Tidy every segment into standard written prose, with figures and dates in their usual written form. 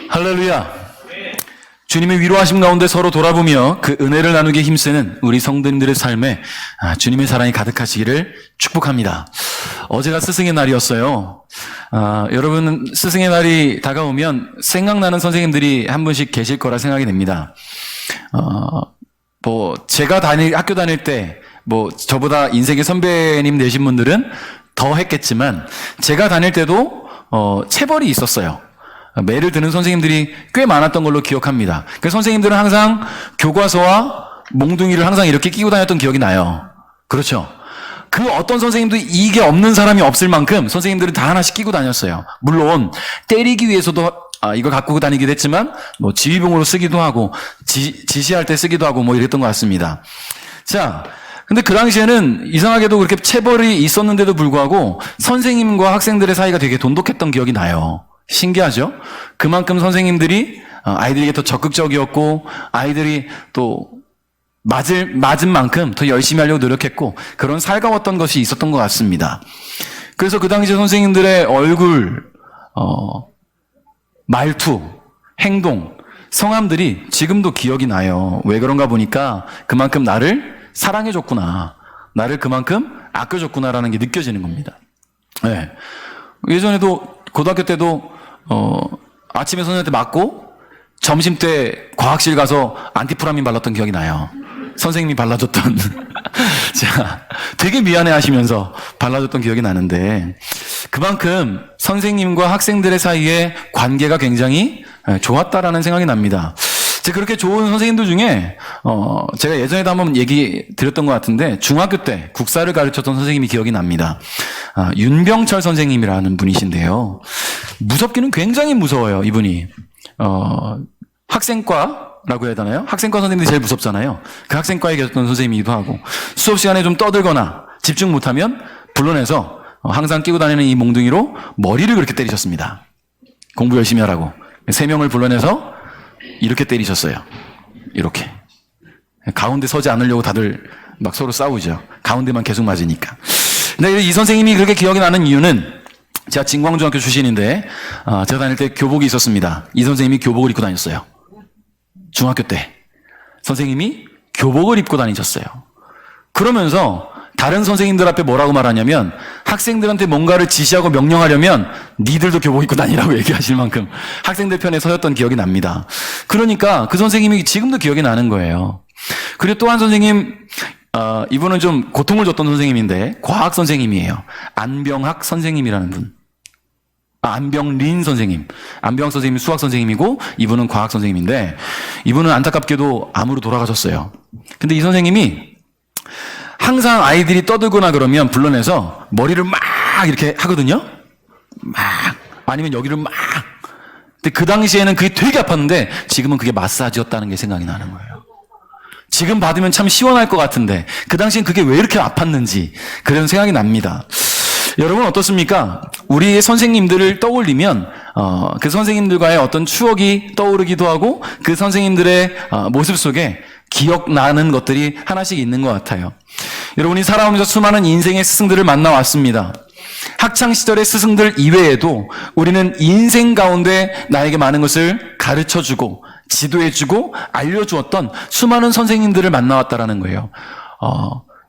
할렐루야. 주님의 위로하심 가운데 서로 돌아보며 그 은혜를 나누기에 힘쓰는 우리 성도님들의 삶에 주님의 사랑이 가득하시기를 축복합니다. 어제가 스승의 날이었어요. 여러분, 스승의 날이 다가오면 생각나는 선생님들이 한 분씩 계실 거라 생각이 됩니다. 제가 학교 다닐 때, 저보다 인생의 선배님 되신 분들은 더 했겠지만, 제가 다닐 때도, 체벌이 있었어요. 매를 드는 선생님들이 꽤 많았던 걸로 기억합니다. 그 선생님들은 항상 교과서와 몽둥이를 항상 이렇게 끼고 다녔던 기억이 나요. 그렇죠? 그 어떤 선생님도 이게 없는 사람이 없을 만큼 선생님들은 다 하나씩 끼고 다녔어요. 물론 때리기 위해서도 이걸 갖고 다니기도 했지만 지휘봉으로 쓰기도 하고 지시할 때 쓰기도 하고 이랬던 것 같습니다. 자, 근데 그 당시에는 이상하게도 그렇게 체벌이 있었는데도 불구하고 선생님과 학생들의 사이가 되게 돈독했던 기억이 나요. 신기하죠? 그만큼 선생님들이 아이들에게 더 적극적이었고 아이들이 또 맞은 만큼 더 열심히 하려고 노력했고 그런 살가웠던 것이 있었던 것 같습니다. 그래서 그 당시 선생님들의 얼굴, 말투, 행동, 성함들이 지금도 기억이 나요. 왜 그런가 보니까 그만큼 나를 사랑해줬구나, 나를 그만큼 아껴줬구나라는 게 느껴지는 겁니다. 네. 예전에도 고등학교 때도 아침에 선생님한테 맞고 점심 때 과학실 가서 안티프라민 발랐던 기억이 나요. 선생님이 발라줬던 자, 되게 미안해 하시면서 발라줬던 기억이 나는데 그만큼 선생님과 학생들의 사이에 관계가 굉장히 좋았다라는 생각이 납니다. 제가 그렇게 좋은 선생님들 중에 제가 예전에도 한번 얘기 드렸던 것 같은데 중학교 때 국사를 가르쳤던 선생님이 기억이 납니다. 윤병철 선생님이라는 분이신데요. 무섭기는 굉장히 무서워요, 이분이. 학생과라고 해야 되나요? 학생과 선생님들이 제일 무섭잖아요. 그 학생과에 계셨던 선생님이기도 하고 수업 시간에 좀 떠들거나 집중 못하면 불러내서 항상 끼고 다니는 이 몽둥이로 머리를 그렇게 때리셨습니다. 공부 열심히 하라고. 3명을 불러내서 이렇게 때리셨어요. 이렇게. 가운데 서지 않으려고 다들 막 서로 싸우죠. 가운데만 계속 맞으니까. 근데 이 선생님이 그렇게 기억이 나는 이유는 제가 진광중학교 출신인데 제가 다닐 때 교복이 있었습니다. 이 선생님이 교복을 입고 다녔어요. 중학교 때. 선생님이 교복을 입고 다니셨어요. 그러면서 다른 선생님들 앞에 뭐라고 말하냐면 학생들한테 뭔가를 지시하고 명령하려면 니들도 교복 입고 다니라고 얘기하실 만큼 학생들 편에 서였던 기억이 납니다. 그러니까 그 선생님이 지금도 기억이 나는 거예요. 그리고 또 한 선생님, 이분은 좀 고통을 줬던 선생님인데 과학 선생님이에요. 안병학 선생님이라는 분. 안병린 선생님. 안병학 선생님이 수학 선생님이고 이분은 과학 선생님인데 이분은 안타깝게도 암으로 돌아가셨어요. 근데 이 선생님이 항상 아이들이 떠들거나 그러면 불러내서 머리를 막 이렇게 하거든요. 막. 아니면 여기를 막. 근데 그 당시에는 그게 되게 아팠는데 지금은 그게 마사지였다는 게 생각이 나는 거예요. 지금 받으면 참 시원할 것 같은데 그 당시엔 그게 왜 이렇게 아팠는지 그런 생각이 납니다. 여러분 어떻습니까? 우리의 선생님들을 떠올리면 그 선생님들과의 어떤 추억이 떠오르기도 하고 그 선생님들의 모습 속에 기억나는 것들이 하나씩 있는 것 같아요. 여러분이 살아오면서 수많은 인생의 스승들을 만나왔습니다. 학창시절의 스승들 이외에도 우리는 인생 가운데 나에게 많은 것을 가르쳐주고 지도해주고 알려주었던 수많은 선생님들을 만나왔다라는 거예요.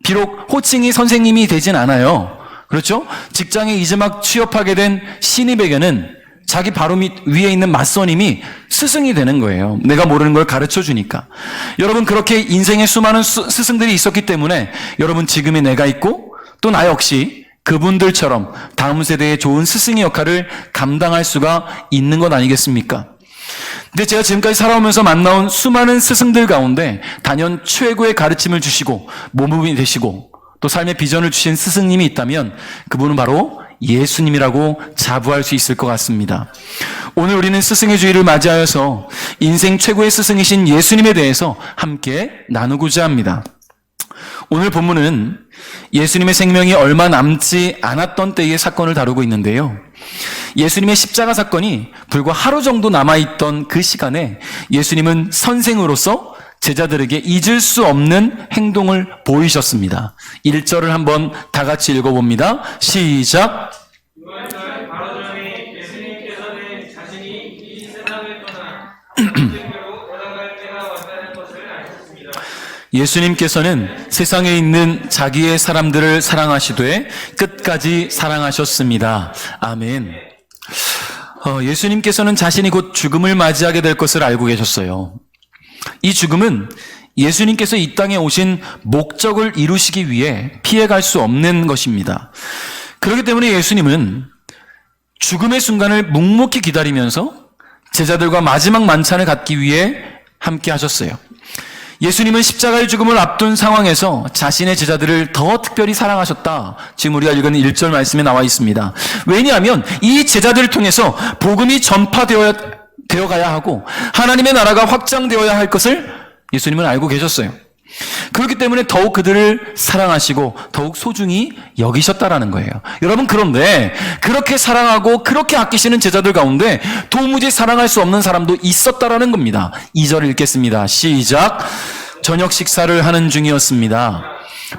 비록 호칭이 선생님이 되진 않아요. 그렇죠? 직장에 이제 막 취업하게 된 신입에게는 자기 바로 위에 있는 맞선임이 스승이 되는 거예요. 내가 모르는 걸 가르쳐 주니까. 여러분 그렇게 인생에 수많은 스승들이 있었기 때문에 여러분 지금의 내가 있고 또 나 역시 그분들처럼 다음 세대의 좋은 스승의 역할을 감당할 수가 있는 것 아니겠습니까? 근데 제가 지금까지 살아오면서 만나온 수많은 스승들 가운데 단연 최고의 가르침을 주시고 모범이 되시고 또 삶의 비전을 주신 스승님이 있다면 그분은 바로 예수님이라고 자부할 수 있을 것 같습니다. 오늘 우리는 스승의 주일을 맞이하여서 인생 최고의 스승이신 예수님에 대해서 함께 나누고자 합니다. 오늘 본문은 예수님의 생명이 얼마 남지 않았던 때의 사건을 다루고 있는데요. 예수님의 십자가 사건이 불과 하루 정도 남아있던 그 시간에 예수님은 선생으로서 제자들에게 잊을 수 없는 행동을 보이셨습니다. 1절을 한번 다 같이 읽어봅니다. 시작. 바로 전에 예수님께서는 자신이 이 이 세상을 떠나 하나님께로 돌아갈 때가 왔다는 것을 아셨습니다. 예수님께서는 세상에 있는 자기의 사람들을 사랑하시되 끝까지 사랑하셨습니다. 아멘. 예수님께서는 자신이 곧 죽음을 맞이하게 될 것을 알고 계셨어요. 이 죽음은 예수님께서 이 땅에 오신 목적을 이루시기 위해 피해갈 수 없는 것입니다. 그렇기 때문에 예수님은 죽음의 순간을 묵묵히 기다리면서 제자들과 마지막 만찬을 갖기 위해 함께 하셨어요. 예수님은 십자가의 죽음을 앞둔 상황에서 자신의 제자들을 더 특별히 사랑하셨다. 지금 우리가 읽은 1절 말씀에 나와 있습니다. 왜냐하면 이 제자들을 통해서 복음이 전파되어 가야 하고 하나님의 나라가 확장되어야 할 것을 예수님은 알고 계셨어요. 그렇기 때문에 더욱 그들을 사랑하시고 더욱 소중히 여기셨다라는 거예요. 여러분, 그런데 그렇게 사랑하고 그렇게 아끼시는 제자들 가운데 도무지 사랑할 수 없는 사람도 있었다라는 겁니다. 2절 읽겠습니다. 시작. 저녁 식사를 하는 중이었습니다.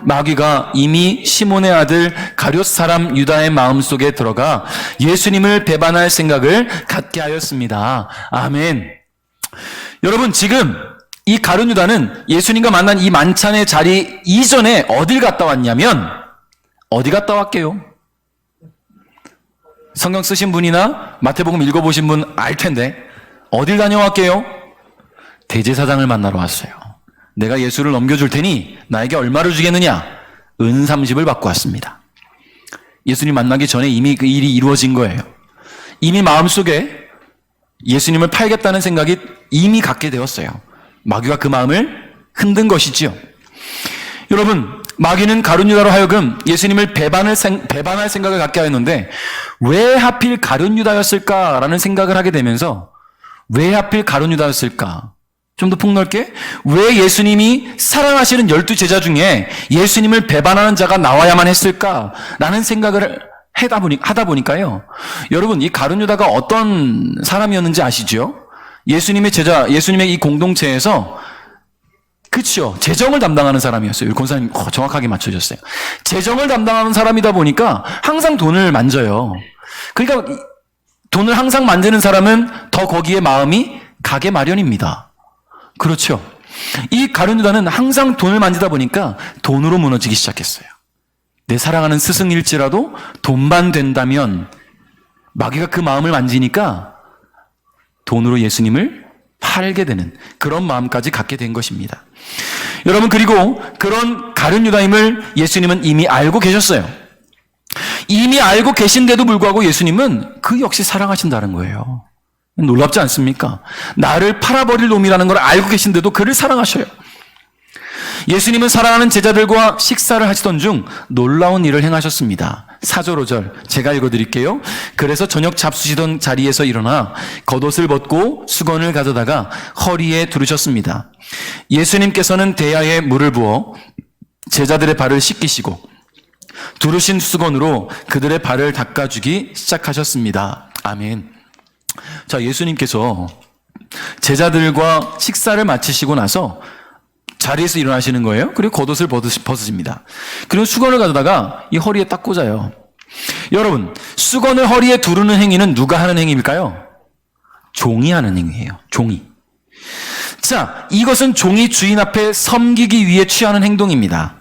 마귀가 이미 시몬의 아들 가룟 사람 유다의 마음속에 들어가 예수님을 배반할 생각을 갖게 하였습니다. 아멘. 여러분, 지금 이 가룟 유다는 예수님과 만난 이 만찬의 자리 이전에 어딜 갔다 왔냐면, 어디 갔다 왔게요? 성경 쓰신 분이나 마태복음 읽어보신 분 알 텐데 어딜 다녀왔게요? 대제사장을 만나러 왔어요. 내가 예수를 넘겨줄 테니 나에게 얼마를 주겠느냐? 은 30을 받고 왔습니다. 예수님 만나기 전에 이미 그 일이 이루어진 거예요. 이미 마음속에 예수님을 팔겠다는 생각이 이미 갖게 되었어요. 마귀가 그 마음을 흔든 것이지요. 여러분, 마귀는 가룟 유다로 하여금 예수님을 배반할 생각을 갖게 하였는데 왜 하필 가룟 유다였을까라는 생각을 하게 되면서 왜 하필 가룟 유다였을까? 좀 더 폭넓게, 왜 예수님이 사랑하시는 12제자 중에 예수님을 배반하는 자가 나와야만 했을까라는 생각을 하다 보니까요. 여러분, 이 가룟 유다가 어떤 사람이었는지 아시죠? 예수님의 이 공동체에서, 그치요, 재정을 담당하는 사람이었어요. 우리 권사님 정확하게 맞춰주셨어요. 재정을 담당하는 사람이다 보니까 항상 돈을 만져요. 그러니까 돈을 항상 만지는 사람은 더 거기에 마음이 가게 마련입니다. 그렇죠. 이 가룟 유다는 항상 돈을 만지다 보니까 돈으로 무너지기 시작했어요. 내 사랑하는 스승일지라도 돈만 된다면, 마귀가 그 마음을 만지니까 돈으로 예수님을 팔게 되는 그런 마음까지 갖게 된 것입니다. 여러분, 그리고 그런 가룟 유다임을 예수님은 이미 알고 계셨어요. 이미 알고 계신데도 불구하고 예수님은 그 역시 사랑하신다는 거예요. 놀랍지 않습니까? 나를 팔아버릴 놈이라는 걸 알고 계신데도 그를 사랑하셔요. 예수님은 사랑하는 제자들과 식사를 하시던 중 놀라운 일을 행하셨습니다. 4절 5절 제가 읽어드릴게요. 그래서 저녁 잡수시던 자리에서 일어나 겉옷을 벗고 수건을 가져다가 허리에 두르셨습니다. 예수님께서는 대야에 물을 부어 제자들의 발을 씻기시고 두르신 수건으로 그들의 발을 닦아주기 시작하셨습니다. 아멘. 자, 예수님께서 제자들과 식사를 마치시고 나서 자리에서 일어나시는 거예요. 그리고 겉옷을 벗으십니다. 그리고 수건을 가져다가 이 허리에 딱 꽂아요. 여러분, 수건을 허리에 두르는 행위는 누가 하는 행위일까요? 종이 하는 행위예요. 종이. 자, 이것은 종이 주인 앞에 섬기기 위해 취하는 행동입니다.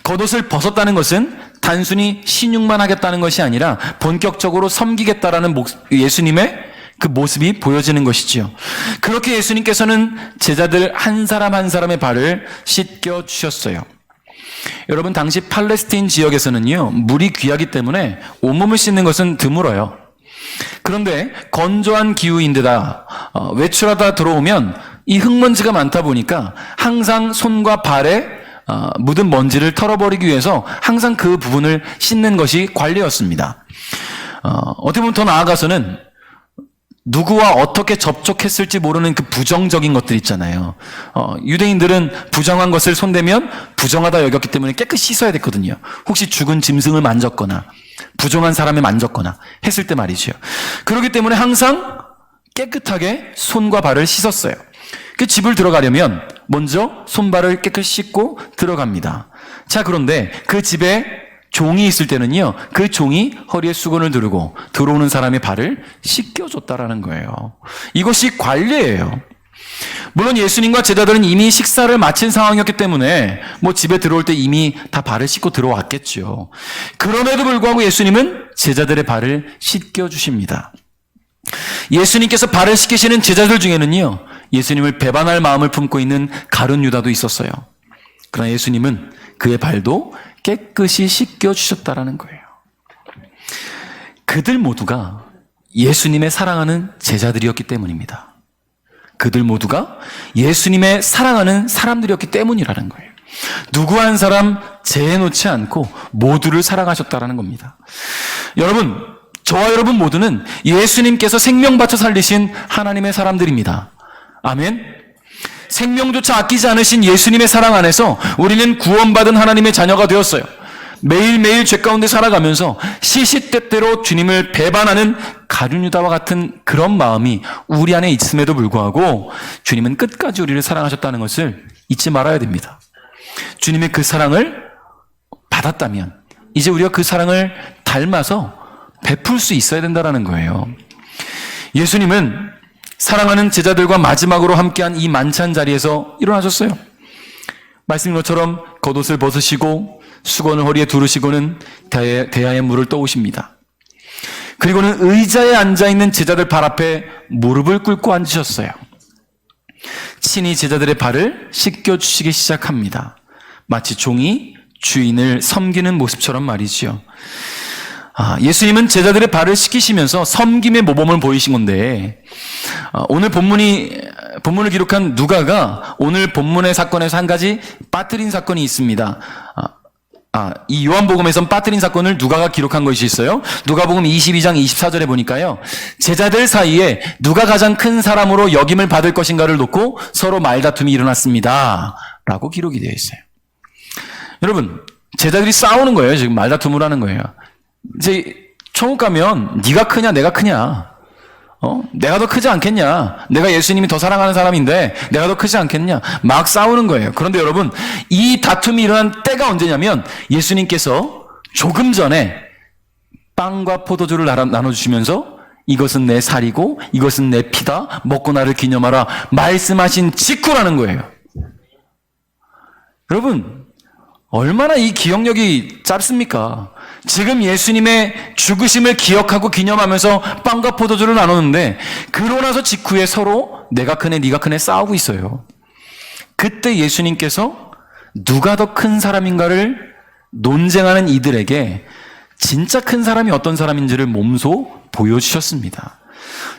겉옷을 벗었다는 것은 단순히 신용만 하겠다는 것이 아니라 본격적으로 섬기겠다라는 예수님의 그 모습이 보여지는 것이지요. 그렇게 예수님께서는 제자들 한 사람 한 사람의 발을 씻겨 주셨어요. 여러분, 당시 팔레스틴 지역에서는요, 물이 귀하기 때문에 온몸을 씻는 것은 드물어요. 그런데 건조한 기후인데다 외출하다 들어오면 이 흙먼지가 많다 보니까 항상 손과 발에 묻은 먼지를 털어버리기 위해서 항상 그 부분을 씻는 것이 관례였습니다. 어떻게 보면 더 나아가서는 누구와 어떻게 접촉했을지 모르는 그 부정적인 것들 있잖아요. 유대인들은 부정한 것을 손대면 부정하다 여겼기 때문에 깨끗이 씻어야 됐거든요. 혹시 죽은 짐승을 만졌거나 부정한 사람을 만졌거나 했을 때 말이죠. 그렇기 때문에 항상 깨끗하게 손과 발을 씻었어요. 그 집을 들어가려면 먼저 손발을 깨끗이 씻고 들어갑니다. 자, 그런데 그 집에 종이 있을 때는요, 그 종이 허리에 수건을 두르고 들어오는 사람의 발을 씻겨줬다라는 거예요. 이것이 관례예요. 물론 예수님과 제자들은 이미 식사를 마친 상황이었기 때문에 뭐 집에 들어올 때 이미 다 발을 씻고 들어왔겠죠. 그럼에도 불구하고 예수님은 제자들의 발을 씻겨주십니다. 예수님께서 발을 씻기시는 제자들 중에는요, 예수님을 배반할 마음을 품고 있는 가룟 유다도 있었어요. 그러나 예수님은 그의 발도 깨끗이 씻겨주셨다라는 거예요. 그들 모두가 예수님의 사랑하는 제자들이었기 때문입니다. 그들 모두가 예수님의 사랑하는 사람들이었기 때문이라는 거예요. 누구 한 사람 제해놓지 않고 모두를 사랑하셨다라는 겁니다. 여러분, 저와 여러분 모두는 예수님께서 생명 바쳐 살리신 하나님의 사람들입니다. 아멘. 생명조차 아끼지 않으신 예수님의 사랑 안에서 우리는 구원받은 하나님의 자녀가 되었어요. 매일매일 죄 가운데 살아가면서 시시때때로 주님을 배반하는 가룟 유다와 같은 그런 마음이 우리 안에 있음에도 불구하고 주님은 끝까지 우리를 사랑하셨다는 것을 잊지 말아야 됩니다. 주님의 그 사랑을 받았다면 이제 우리가 그 사랑을 닮아서 베풀 수 있어야 된다는 거예요. 예수님은 사랑하는 제자들과 마지막으로 함께한 이 만찬 자리에서 일어나셨어요. 말씀인 것처럼 겉옷을 벗으시고 수건을 허리에 두르시고는 대야의 물을 떠오십니다. 그리고는 의자에 앉아있는 제자들 발 앞에 무릎을 꿇고 앉으셨어요. 친히 제자들의 발을 씻겨주시기 시작합니다. 마치 종이 주인을 섬기는 모습처럼 말이지요. 예수님은 제자들의 발을 씻기시면서 섬김의 모범을 보이신 건데, 오늘 본문을 기록한 누가가 오늘 본문의 사건에서 한 가지 빠뜨린 사건이 있습니다. 이 요한복음에선 빠뜨린 사건을 누가가 기록한 것이 있어요. 누가복음 22장 24절에 보니까요, 제자들 사이에 누가 가장 큰 사람으로 역임을 받을 것인가를 놓고 서로 말다툼이 일어났습니다 라고 기록이 되어 있어요. 여러분, 제자들이 싸우는 거예요. 지금 말다툼을 하는 거예요. 이제 천국 가면 네가 크냐 내가 크냐, 내가 더 크지 않겠냐, 내가 예수님이 더 사랑하는 사람인데 내가 더 크지 않겠냐, 막 싸우는 거예요. 그런데 여러분, 이 다툼이 일어난 때가 언제냐면 예수님께서 조금 전에 빵과 포도주를 나눠주시면서 이것은 내 살이고 이것은 내 피다, 먹고 나를 기념하라 말씀하신 직후라는 거예요. 여러분, 얼마나 이 기억력이 짧습니까? 지금 예수님의 죽으심을 기억하고 기념하면서 빵과 포도주를 나누는데 그러고 나서 직후에 서로 내가 크네 네가 크네 싸우고 있어요. 그때 예수님께서 누가 더 큰 사람인가를 논쟁하는 이들에게 진짜 큰 사람이 어떤 사람인지를 몸소 보여주셨습니다.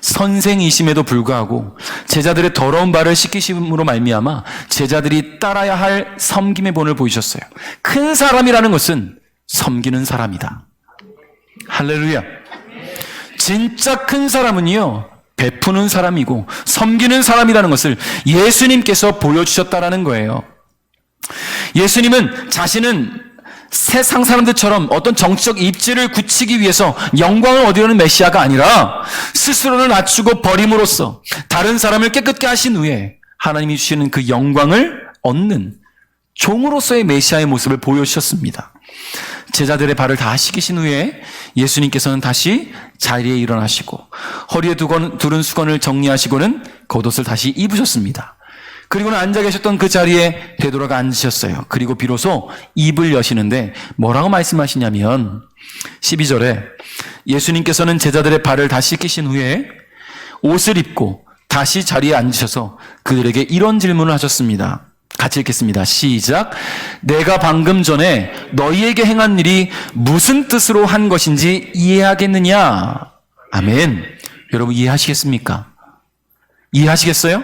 선생이심에도 불구하고 제자들의 더러운 발을 씻기심으로 말미암아 제자들이 따라야 할 섬김의 본을 보이셨어요. 큰 사람이라는 것은 섬기는 사람이다. 할렐루야. 진짜 큰 사람은요, 베푸는 사람이고 섬기는 사람이라는 것을 예수님께서 보여주셨다라는 거예요. 예수님은 자신은 세상 사람들처럼 어떤 정치적 입지를 굳히기 위해서 영광을 얻으려는 메시아가 아니라 스스로를 낮추고 버림으로써 다른 사람을 깨끗게 하신 후에 하나님이 주시는 그 영광을 얻는 종으로서의 메시아의 모습을 보여주셨습니다. 제자들의 발을 다 씻기신 후에 예수님께서는 다시 자리에 일어나시고 허리에 두른 수건을 정리하시고는 겉옷을 다시 입으셨습니다. 그리고는 앉아 계셨던 그 자리에 되돌아가 앉으셨어요. 그리고 비로소 입을 여시는데 뭐라고 말씀하시냐면 12절에 예수님께서는 제자들의 발을 다 씻기신 후에 옷을 입고 다시 자리에 앉으셔서 그들에게 이런 질문을 하셨습니다. 같이 읽겠습니다. 시작. 내가 방금 전에 너희에게 행한 일이 무슨 뜻으로 한 것인지 이해하겠느냐? 아멘. 여러분 이해하시겠습니까? 이해하시겠어요?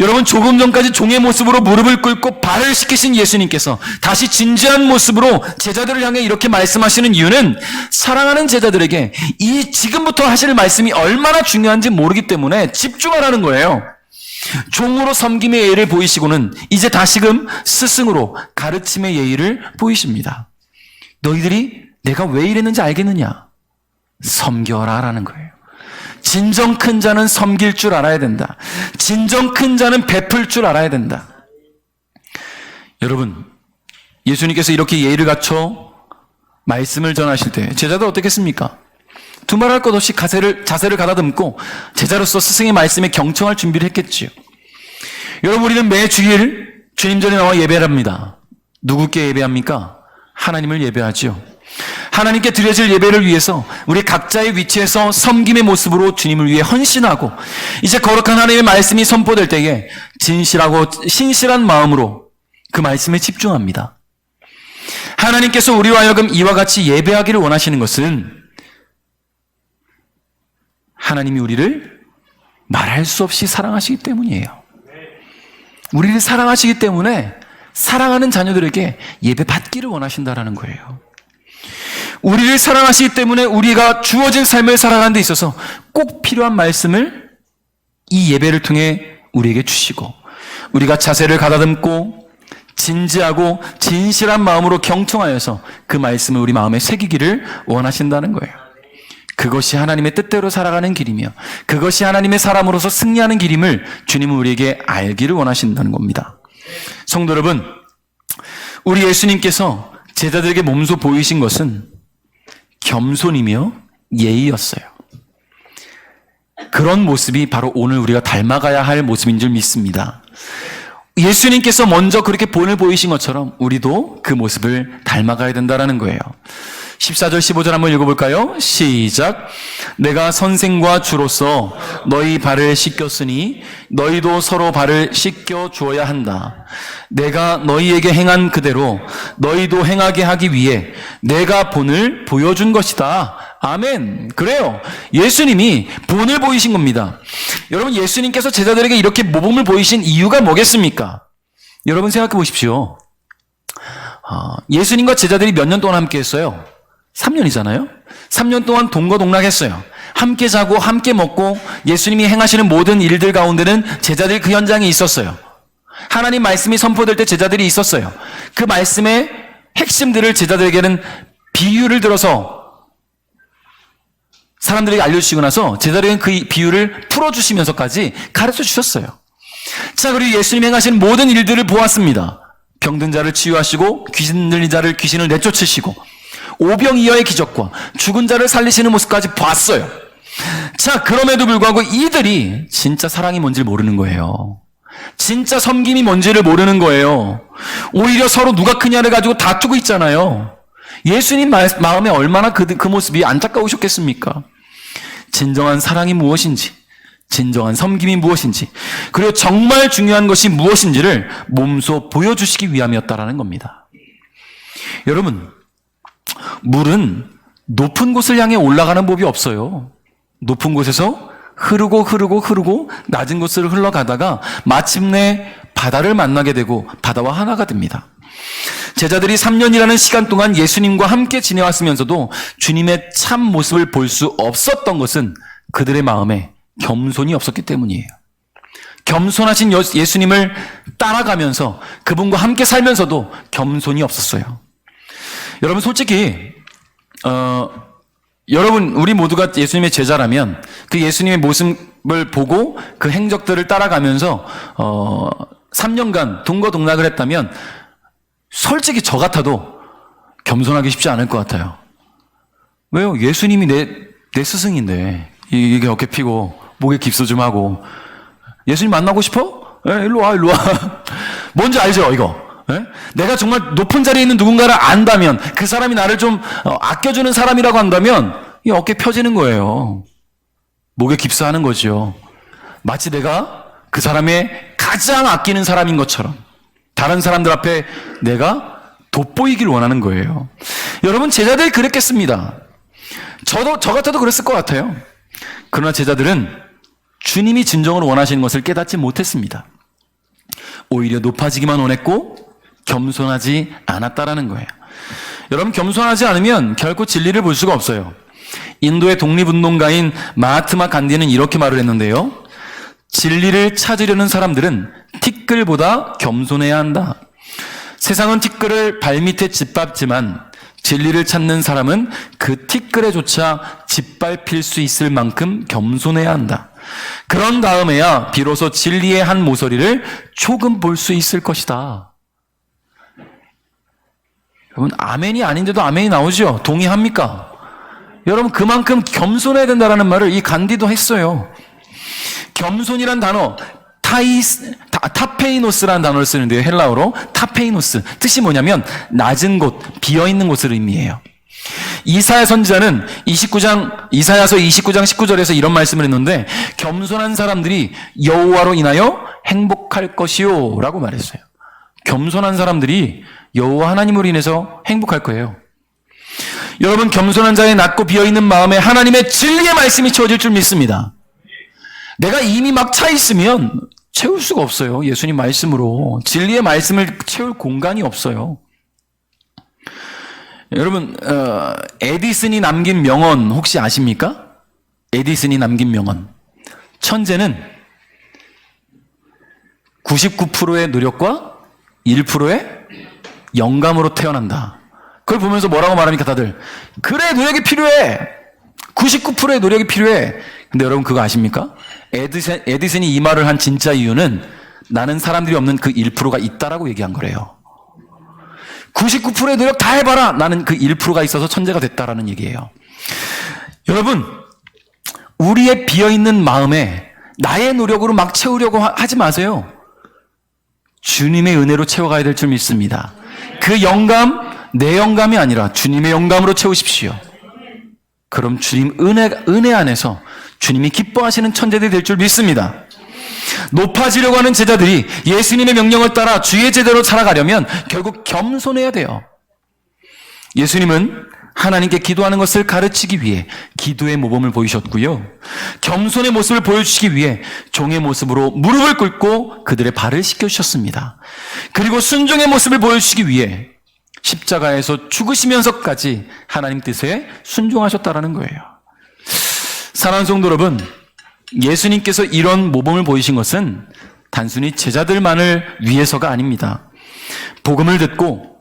여러분, 조금 전까지 종의 모습으로 무릎을 꿇고 발을 씻기신 예수님께서 다시 진지한 모습으로 제자들을 향해 이렇게 말씀하시는 이유는 사랑하는 제자들에게 이 지금부터 하실 말씀이 얼마나 중요한지 모르기 때문에 집중하라는 거예요. 종으로 섬김의 예의를 보이시고는 이제 다시금 스승으로 가르침의 예의를 보이십니다. 너희들이 내가 왜 이랬는지 알겠느냐? 섬겨라 라는 거예요. 진정 큰 자는 섬길 줄 알아야 된다. 진정 큰 자는 베풀 줄 알아야 된다. 여러분, 예수님께서 이렇게 예의를 갖춰 말씀을 전하실 때 제자들 어떻겠습니까? 두말할 것 없이 자세를 가다듬고 제자로서 스승의 말씀에 경청할 준비를 했겠지요. 여러분, 우리는 매 주일 주님 전에 나와 예배를 합니다. 누구께 예배합니까? 하나님을 예배하죠. 하나님께 드려질 예배를 위해서 우리 각자의 위치에서 섬김의 모습으로 주님을 위해 헌신하고, 이제 거룩한 하나님의 말씀이 선포될 때에 진실하고 신실한 마음으로 그 말씀에 집중합니다. 하나님께서 우리와 하여금 이와 같이 예배하기를 원하시는 것은 하나님이 우리를 말할 수 없이 사랑하시기 때문이에요. 우리를 사랑하시기 때문에 사랑하는 자녀들에게 예배 받기를 원하신다라는 거예요. 우리를 사랑하시기 때문에 우리가 주어진 삶을 살아가는 데 있어서 꼭 필요한 말씀을 이 예배를 통해 우리에게 주시고, 우리가 자세를 가다듬고 진지하고 진실한 마음으로 경청하여서 그 말씀을 우리 마음에 새기기를 원하신다는 거예요. 그것이 하나님의 뜻대로 살아가는 길이며 그것이 하나님의 사람으로서 승리하는 길임을 주님은 우리에게 알기를 원하신다는 겁니다. 성도 여러분, 우리 예수님께서 제자들에게 몸소 보이신 것은 겸손이며 예의였어요. 그런 모습이 바로 오늘 우리가 닮아가야 할 모습인 줄 믿습니다. 예수님께서 먼저 그렇게 본을 보이신 것처럼 우리도 그 모습을 닮아가야 된다는 거예요. 14절 15절 한번 읽어볼까요? 시작. 내가 선생과 주로서 너희 발을 씻겼으니 너희도 서로 발을 씻겨 주어야 한다. 내가 너희에게 행한 그대로 너희도 행하게 하기 위해 내가 본을 보여준 것이다. 아멘. 그래요. 예수님이 본을 보이신 겁니다. 여러분, 예수님께서 제자들에게 이렇게 모범을 보이신 이유가 뭐겠습니까? 여러분 생각해 보십시오. 예수님과 제자들이 몇 년 동안 함께 했어요? 3년이잖아요. 3년 동안 동거동락했어요. 함께 자고 함께 먹고 예수님이 행하시는 모든 일들 가운데는 제자들이 그 현장에 있었어요. 하나님 말씀이 선포될 때 제자들이 있었어요. 그 말씀의 핵심들을 제자들에게는 비유를 들어서 사람들에게 알려주시고 나서 제자들에게는 그 비유를 풀어주시면서까지 가르쳐 주셨어요. 자, 그리고 예수님이 행하시는 모든 일들을 보았습니다. 병든 자를 치유하시고 귀신 들린 자를 귀신을 내쫓으시고 오병이어의 기적과 죽은 자를 살리시는 모습까지 봤어요. 자, 그럼에도 불구하고 이들이 진짜 사랑이 뭔지를 모르는 거예요. 진짜 섬김이 뭔지를 모르는 거예요. 오히려 서로 누가 크냐를 가지고 다투고 있잖아요. 예수님 마음에 얼마나 그 모습이 안타까우셨겠습니까? 진정한 사랑이 무엇인지, 진정한 섬김이 무엇인지, 그리고 정말 중요한 것이 무엇인지를 몸소 보여주시기 위함이었다라는 겁니다. 여러분, 물은 높은 곳을 향해 올라가는 법이 없어요. 높은 곳에서 흐르고 낮은 곳을 흘러가다가 마침내 바다를 만나게 되고 바다와 하나가 됩니다. 제자들이 3년이라는 시간 동안 예수님과 함께 지내왔으면서도 주님의 참 모습을 볼 수 없었던 것은 그들의 마음에 겸손이 없었기 때문이에요. 겸손하신 예수님을 따라가면서 그분과 함께 살면서도 겸손이 없었어요. 여러분, 솔직히 여러분, 우리 모두가 예수님의 제자라면 그 예수님의 모습을 보고 그 행적들을 따라가면서 3년간 동거동락을 했다면 솔직히 저 같아도 겸손하기 쉽지 않을 것 같아요. 왜요? 예수님이 내 스승인데 이게 어깨 피고 목에 깁스 좀 하고 예수님 만나고 싶어? 일로 와. 뭔지 알죠, 이거? 예? 내가 정말 높은 자리에 있는 누군가를 안다면, 그 사람이 나를 좀 아껴주는 사람이라고 한다면 이 어깨 펴지는 거예요. 목에 깁스하는 거죠. 마치 내가 그 사람의 가장 아끼는 사람인 것처럼 다른 사람들 앞에 내가 돋보이길 원하는 거예요. 여러분, 제자들이 그랬겠습니다. 저 같아도 그랬을 것 같아요. 그러나 제자들은 주님이 진정으로 원하시는 것을 깨닫지 못했습니다. 오히려 높아지기만 원했고 겸손하지 않았다라는 거예요. 여러분, 겸손하지 않으면 결코 진리를 볼 수가 없어요. 인도의 독립운동가인 마하트마 간디는 이렇게 말을 했는데요. 진리를 찾으려는 사람들은 티끌보다 겸손해야 한다. 세상은 티끌을 발밑에 짓밟지만 진리를 찾는 사람은 그 티끌에조차 짓밟힐 수 있을 만큼 겸손해야 한다. 그런 다음에야 비로소 진리의 한 모서리를 조금 볼 수 있을 것이다. 여러분, 아멘이 아닌데도 아멘이 나오죠? 동의합니까? 여러분, 그만큼 겸손해야 된다라는 말을 이 간디도 했어요. 겸손이란 단어, 타페이노스라는 단어를 쓰는데요. 헬라어로 타페이노스. 뜻이 뭐냐면 낮은 곳, 비어있는 곳을 의미해요. 이사야 선지자는 이사야서 29장 19절에서 이런 말씀을 했는데, 겸손한 사람들이 여호와로 인하여 행복할 것이요 라고 말했어요. 겸손한 사람들이 여호와 하나님으로 인해서 행복할 거예요. 여러분, 겸손한 자의 낮고 비어있는 마음에 하나님의 진리의 말씀이 채워질 줄 믿습니다. 내가 이미 막 차 있으면 채울 수가 없어요. 예수님 말씀으로 진리의 말씀을 채울 공간이 없어요. 여러분, 에디슨이 남긴 명언 혹시 아십니까? 에디슨이 남긴 명언. 천재는 99%의 노력과 1%의 영감으로 태어난다. 그걸 보면서 뭐라고 말합니까, 다들? 그래, 노력이 필요해. 99%의 노력이 필요해. 근데 여러분, 그거 아십니까? 에디슨이 이 말을 한 진짜 이유는 나는 사람들이 없는 그 1%가 있다라고 얘기한 거래요. 99%의 노력 다 해봐라. 나는 그 1%가 있어서 천재가 됐다라는 얘기예요. 여러분, 우리의 비어있는 마음에 나의 노력으로 막 채우려고 하지 마세요. 주님의 은혜로 채워가야 될 줄 믿습니다. 그 영감, 내 영감이 아니라 주님의 영감으로 채우십시오. 그럼 주님 은혜 안에서 주님이 기뻐하시는 천재들이 될 줄 믿습니다. 높아지려고 하는 제자들이 예수님의 명령을 따라 주의 제대로 살아가려면 결국 겸손해야 돼요. 예수님은 하나님께 기도하는 것을 가르치기 위해 기도의 모범을 보이셨고요. 겸손의 모습을 보여주시기 위해 종의 모습으로 무릎을 꿇고 그들의 발을 씻겨주셨습니다. 그리고 순종의 모습을 보여주시기 위해 십자가에서 죽으시면서까지 하나님 뜻에 순종하셨다라는 거예요. 사랑하는 성도 여러분, 예수님께서 이런 모범을 보이신 것은 단순히 제자들만을 위해서가 아닙니다. 복음을 듣고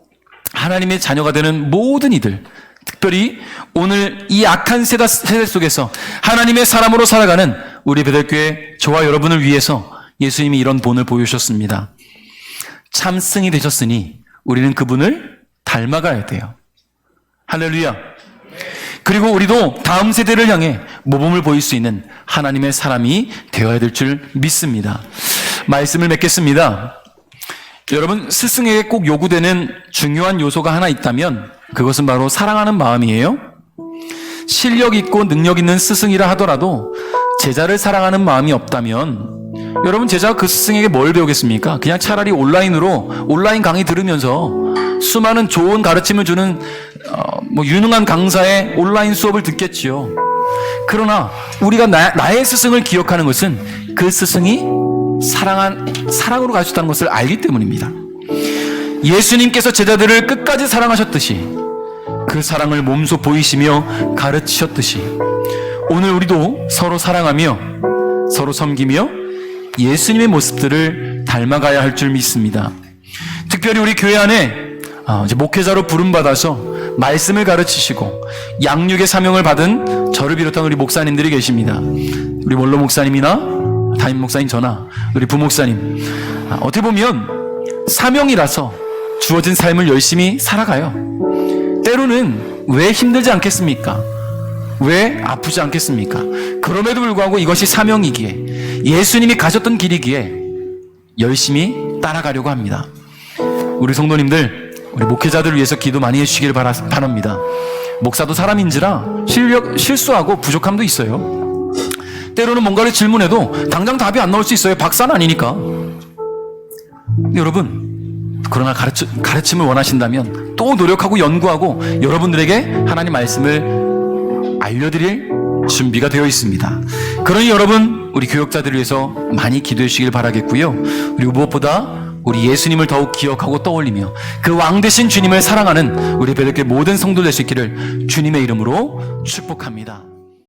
하나님의 자녀가 되는 모든 이들, 특별히 오늘 이 악한 세대 속에서 하나님의 사람으로 살아가는 우리 베들교회 저와 여러분을 위해서 예수님이 이런 본을 보여주셨습니다. 참 승이 되셨으니 우리는 그분을 닮아가야 돼요. 할렐루야. 그리고 우리도 다음 세대를 향해 모범을 보일 수 있는 하나님의 사람이 되어야 될 줄 믿습니다. 말씀을 맺겠습니다. 여러분, 스승에게 꼭 요구되는 중요한 요소가 하나 있다면 그것은 바로 사랑하는 마음이에요. 실력 있고 능력 있는 스승이라 하더라도 제자를 사랑하는 마음이 없다면 여러분, 제자가 그 스승에게 뭘 배우겠습니까? 그냥 차라리 온라인 강의 들으면서 수많은 좋은 가르침을 주는 유능한 강사의 온라인 수업을 듣겠지요. 그러나 우리가 나의 스승을 기억하는 것은 그 스승이 사랑으로 가르쳤다는 것을 알기 때문입니다. 예수님께서 제자들을 끝까지 사랑하셨듯이 그 사랑을 몸소 보이시며 가르치셨듯이 오늘 우리도 서로 사랑하며 서로 섬기며 예수님의 모습들을 닮아가야 할 줄 믿습니다. 특별히 우리 교회 안에 이제 목회자로 부름받아서 말씀을 가르치시고 양육의 사명을 받은 저를 비롯한 우리 목사님들이 계십니다. 우리 원로 목사님이나 담임 목사님 저나 우리 부목사님, 어떻게 보면 사명이라서 주어진 삶을 열심히 살아가요. 때로는 왜 힘들지 않겠습니까? 왜 아프지 않겠습니까? 그럼에도 불구하고 이것이 사명이기에 예수님이 가셨던 길이기에 열심히 따라가려고 합니다. 우리 성도님들, 우리 목회자들을 위해서 기도 많이 해주시길 바랍니다. 목사도 사람인지라 실수하고 부족함도 있어요. 때로는 뭔가를 질문해도 당장 답이 안 나올 수 있어요. 박사는 아니니까. 여러분, 그러나 가르침을 원하신다면 또 노력하고 연구하고 여러분들에게 하나님 말씀을 알려드릴 준비가 되어 있습니다. 그러니 여러분, 우리 교역자들을 위해서 많이 기도해 주시길 바라겠고요. 그리고 무엇보다 우리 예수님을 더욱 기억하고 떠올리며 그 왕 되신 주님을 사랑하는 우리 베들교회 모든 성도들 될 수 있기를 주님의 이름으로 축복합니다.